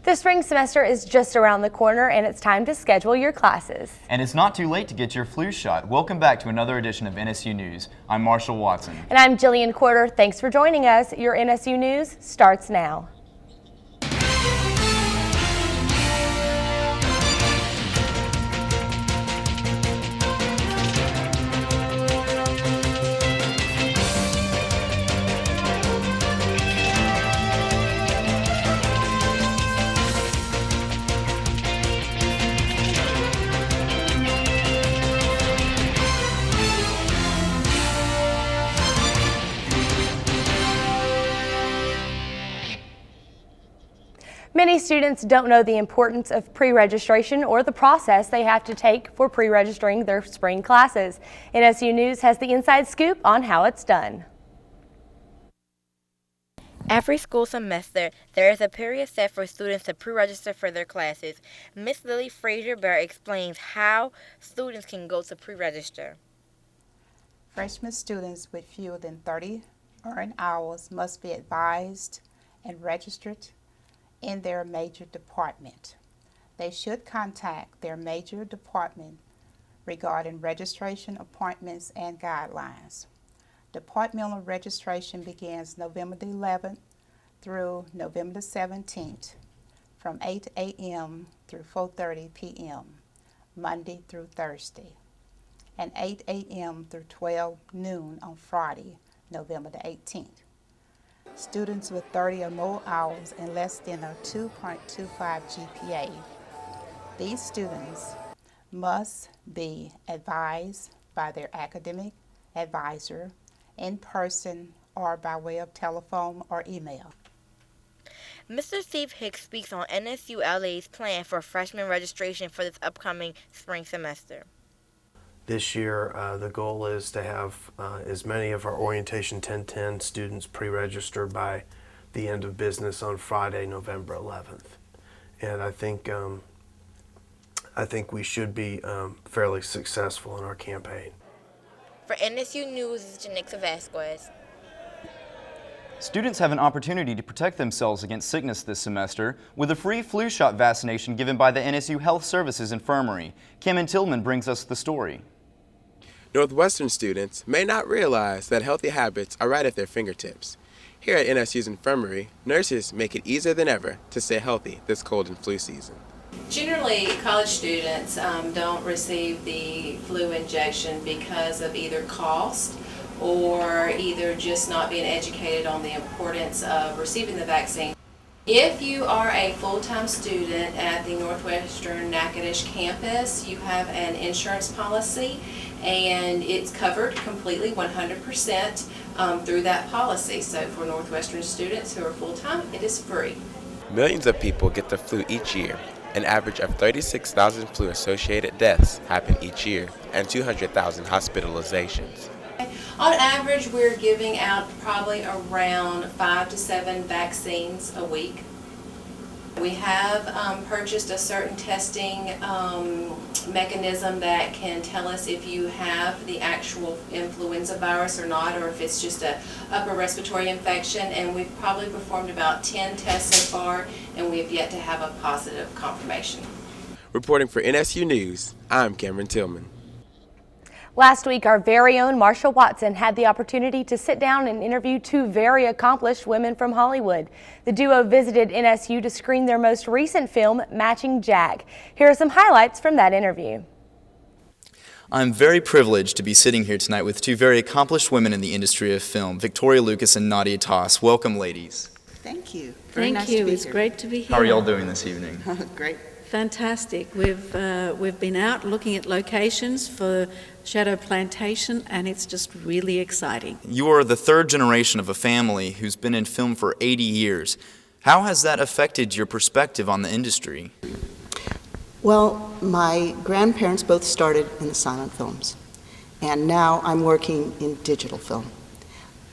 The spring semester is just around the corner and it's time to schedule your classes. And it's not too late to get your flu shot. Welcome back to another edition of NSU News. I'm Marshall Watson. And I'm Jillian Quarter. Thanks for joining us. Your NSU News starts now. Many students don't know the importance of pre-registration or the process they have to take for pre-registering their spring classes. NSU News has the inside scoop on how it's done. Every school semester, there is a period set for students to pre-register for their classes. Miss Lily Frazier-Bear explains how students can go to pre-register. Freshman students with fewer than 30 earned hours must be advised and registered in their major department. They should contact their major department regarding registration appointments and guidelines. Departmental registration begins November the 11th through November the 17th from 8 a.m. through 4:30 p.m. Monday through Thursday, and 8 a.m. through 12 noon on Friday, November the 18th. Students with 30 or more hours and less than a 2.25 GPA. These students must be advised by their academic advisor in person or by way of telephone or email. Mr. Steve Hicks speaks on NSU LA's plan for freshman registration for this upcoming spring semester. This year, the goal is to have as many of our Orientation 1010 students pre-registered by the end of business on Friday, November 11th. And I think we should be fairly successful in our campaign. For NSU News, this is Janixa Vasquez. Students have an opportunity to protect themselves against sickness this semester with a free flu shot vaccination given by the NSU Health Services Infirmary. Cameron Tillman brings us the story. Northwestern students may not realize that healthy habits are right at their fingertips. Here at NSU's infirmary, nurses make it easier than ever to stay healthy this cold and flu season. Generally, college students don't receive the flu injection because of either cost or either just not being educated on the importance of receiving the vaccine. If you are a full-time student at the Northwestern Natchitoches campus, you have an insurance policy and it's covered completely 100% through that policy. So for Northwestern students who are full-time, it is free. Millions of people get the flu each year. An average of 36,000 flu-associated deaths happen each year and 200,000 hospitalizations. On average, we're giving out probably around 5 to 7 vaccines a week. We have purchased a certain testing mechanism that can tell us if you have the actual influenza virus or not, or if it's just a upper respiratory infection, and we've probably performed about 10 tests so far, and we have yet to have a positive confirmation. Reporting for NSU News, I'm Cameron Tillman. Last week, our very own Marshall Watson had the opportunity to sit down and interview two very accomplished women from Hollywood. The duo visited NSU to screen their most recent film, Matching Jack. Here are some highlights from that interview. I'm very privileged to be sitting here tonight with two very accomplished women in the industry of film, Victoria Lucas and Nadia Toss. Welcome, ladies. Thank you. Thank you. It's great to be here. How are y'all doing this evening? Great. Fantastic. We've been out looking at locations for Shadow Plantation, and it's just really exciting. You are the third generation of a family who's been in film for 80 years. How has that affected your perspective on the industry? Well, my grandparents both started in the silent films, and now I'm working in digital film.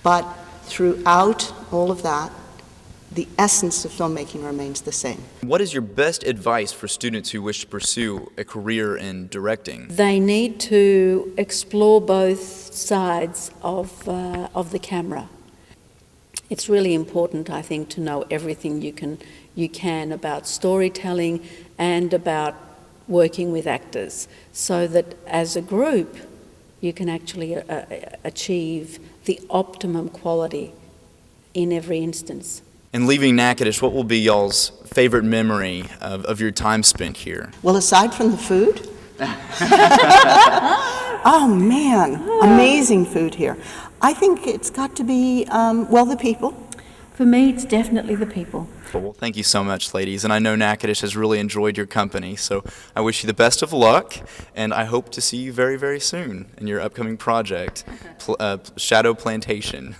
But throughout all of that, the essence of filmmaking remains the same. What is your best advice for students who wish to pursue a career in directing? They need to explore both sides of the camera. It's really important, I think, to know everything you you can about storytelling and about working with actors, so that as a group you can actually achieve the optimum quality in every instance. And leaving Natchitoches, what will be y'all's favorite memory of your time spent here? Well, aside from the food, oh man, amazing food here. I think it's got to be, well, the people. For me, it's definitely the people. Well, thank you so much, ladies. And I know Natchitoches has really enjoyed your company, so I wish you the best of luck, and I hope to see you very, very soon in your upcoming project, Shadow Plantation.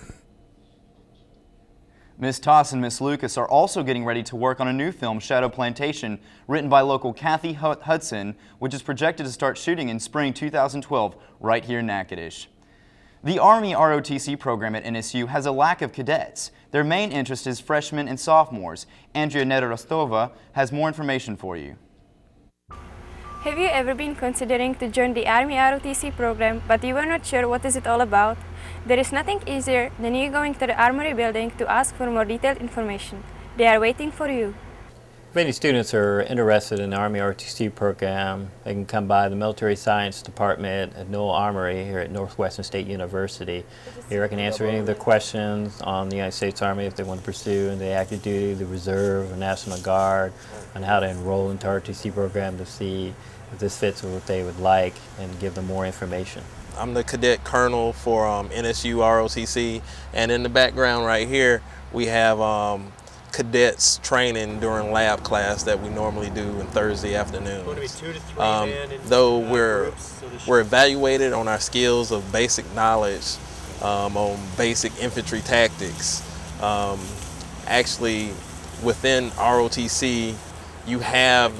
Ms. Toss and Ms. Lucas are also getting ready to work on a new film, Shadow Plantation, written by local Kathy Hudson, which is projected to start shooting in spring 2012 right here in Natchitoches. The Army ROTC program at NSU has a lack of cadets. Their main interest is freshmen and sophomores. Andrea Nedorostova has more information for you. Have you ever been considering to join the Army ROTC program, but you were not sure what is it all about? There is nothing easier than you going to the Armory building to ask for more detailed information. They are waiting for you. If any students are interested in the Army ROTC program, they can come by the Military Science Department at Newell Armory here at Northwestern State University. Here I can answer any of their questions on the United States Army if they want to pursue the active duty, the reserve, or National Guard, on how to enroll into the ROTC program to see if this fits with what they would like and give them more information. I'm the cadet colonel for NSU ROTC, and in the background right here we have cadets training during lab class that we normally do on Thursday afternoons. Though we're evaluated on our skills of basic knowledge on basic infantry tactics. Actually, within ROTC, you have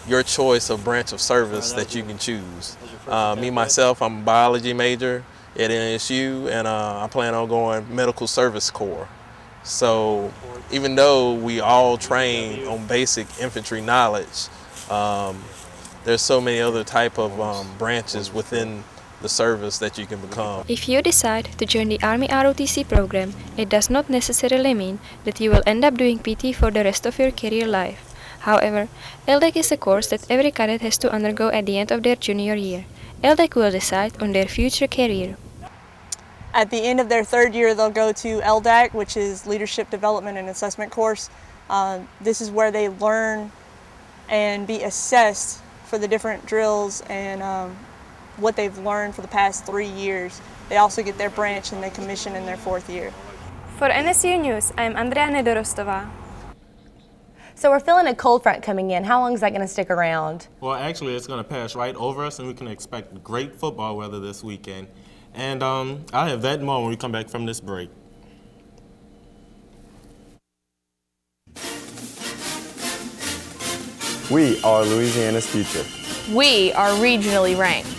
your choice of branch of service that you can choose. Me, myself, I'm a biology major at NSU, and I plan on going Medical Service Corps. So even though we all train on basic infantry knowledge, there's so many other type of branches within the service that you can become. If you decide to join the Army ROTC program, it does not necessarily mean that you will end up doing PT for the rest of your career life. However, LDEC is a course that every cadet has to undergo at the end of their junior year. LDEC will decide on their future career. At the end of their third year, they'll go to LDAC, which is Leadership Development and Assessment course. This is where they learn and be assessed for the different drills and what they've learned for the past 3 years. They also get their branch and they commission in their fourth year. For NSU News, I'm Andrea Nedorostova. So we're feeling a cold front coming in. How long is that going to stick around? Well, actually, it's going to pass right over us, and we can expect great football weather this weekend. And I'll have that in mind when we come back from this break. We are Louisiana's future. We are regionally ranked.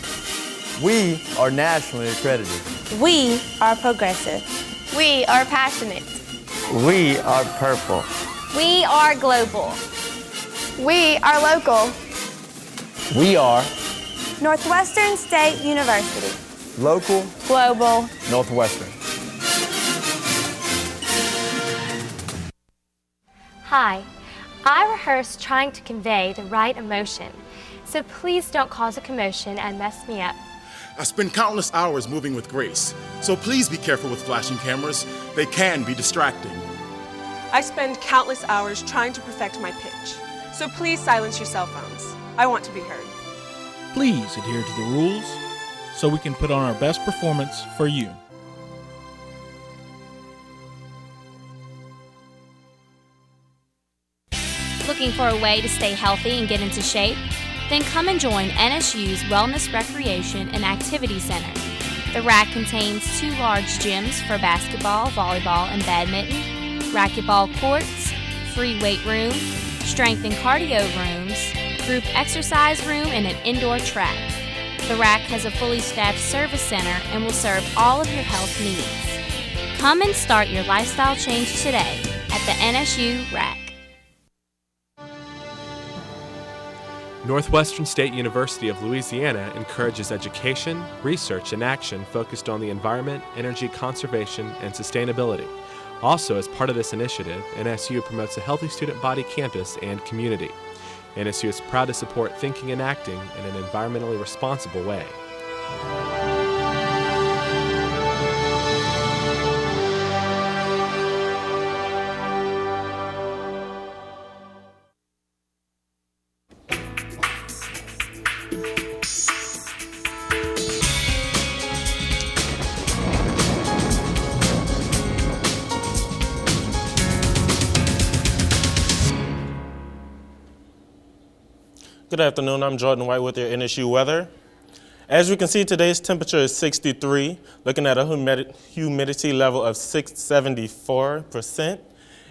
We are nationally accredited. We are progressive. We are passionate. We are purple. We are global. We are local. We are Northwestern State University. Local, global, Northwestern. Hi, I rehearsed trying to convey the right emotion, so please don't cause a commotion and mess me up. I spend countless hours moving with grace, so please be careful with flashing cameras. They can be distracting. I spend countless hours trying to perfect my pitch, so please silence your cell phones. I want to be heard. Please adhere to the rules so we can put on our best performance for you. Looking for a way to stay healthy and get into shape? Then come and join NSU's Wellness Recreation and Activity Center. The RAC contains 2 large gyms for basketball, volleyball, and badminton, racquetball courts, free weight room, strength and cardio rooms, group exercise room, and an indoor track. The RAC has a fully staffed service center and will serve all of your health needs. Come and start your lifestyle change today at the NSU RAC. Northwestern State University of Louisiana encourages education, research, and action focused on the environment, energy conservation, and sustainability. Also, as part of this initiative, NSU promotes a healthy student body campus and community. NSU is proud to support thinking and acting in an environmentally responsible way. Good afternoon, I'm Jordan White with your NSU weather. As you can see, today's temperature is 63, looking at a humidity level of 74%.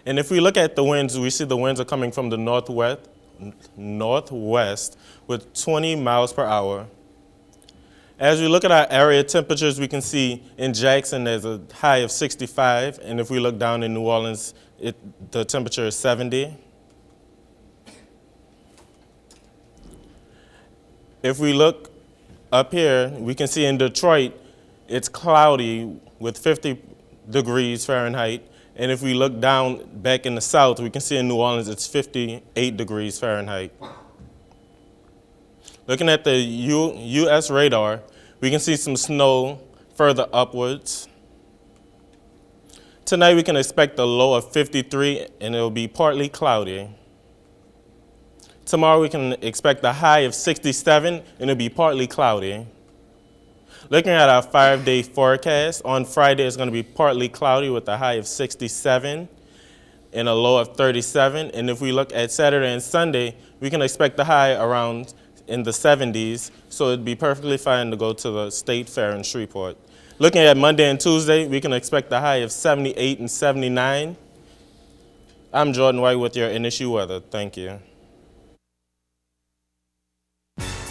And if we look at the winds, we see the winds are coming from the northwest with 20 miles per hour. As we look at our area temperatures, we can see in Jackson there's a high of 65, and if we look down in New Orleans, the temperature is 70. If we look up here, we can see in Detroit, it's cloudy with 50 degrees Fahrenheit. And if we look down back in the south, we can see in New Orleans, it's 58 degrees Fahrenheit. Looking at the U.S. radar, we can see some snow further upwards. Tonight, we can expect a low of 53, and it'll be partly cloudy. Tomorrow we can expect a high of 67 and it'll be partly cloudy. Looking at our 5-day forecast, on Friday it's going to be partly cloudy with a high of 67 and a low of 37. And if we look at Saturday and Sunday, we can expect a high around in the 70s, so it'd be perfectly fine to go to the State Fair in Shreveport. Looking at Monday and Tuesday, we can expect a high of 78 and 79. I'm Jordan White with your NSU weather. Thank you.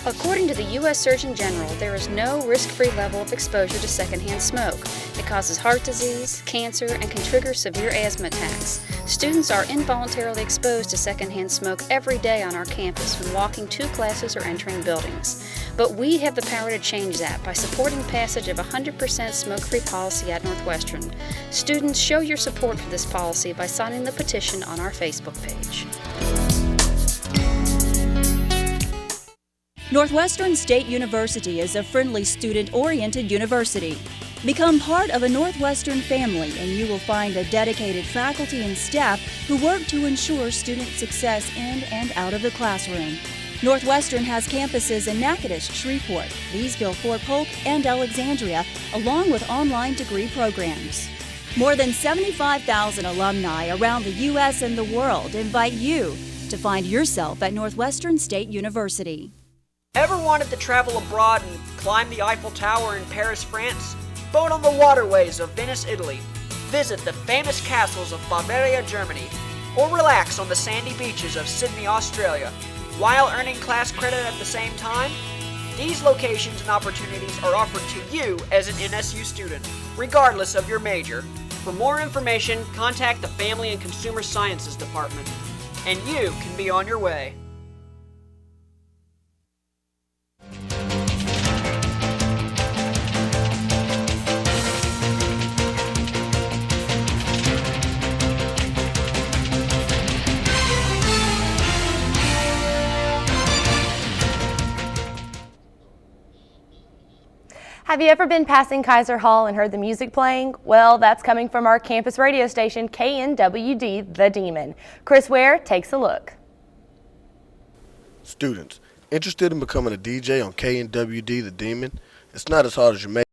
According to the U.S. Surgeon General, there is no risk-free level of exposure to secondhand smoke. It causes heart disease, cancer, and can trigger severe asthma attacks. Students are involuntarily exposed to secondhand smoke every day on our campus when walking to classes or entering buildings. But we have the power to change that by supporting passage of 100% smoke-free policy at Northwestern. Students, show your support for this policy by signing the petition on our Facebook page. Northwestern State University is a friendly, student-oriented university. Become part of a Northwestern family and you will find a dedicated faculty and staff who work to ensure student success in and out of the classroom. Northwestern has campuses in Natchitoches, Shreveport, Leesville, Fort Polk, and Alexandria, along with online degree programs. More than 75,000 alumni around the U.S. and the world invite you to find yourself at Northwestern State University. Ever wanted to travel abroad and climb the Eiffel Tower in Paris, France? Boat on the waterways of Venice, Italy? Visit the famous castles of Bavaria, Germany? Or relax on the sandy beaches of Sydney, Australia, while earning class credit at the same time? These locations and opportunities are offered to you as an NSU student, regardless of your major. For more information, contact the Family and Consumer Sciences Department, and you can be on your way. Have you ever been passing Kaiser Hall and heard the music playing? Well, that's coming from our campus radio station, KNWD, The Demon. Chris Ware takes a look. Students, interested in becoming a DJ on KNWD, The Demon? It's not as hard as you make.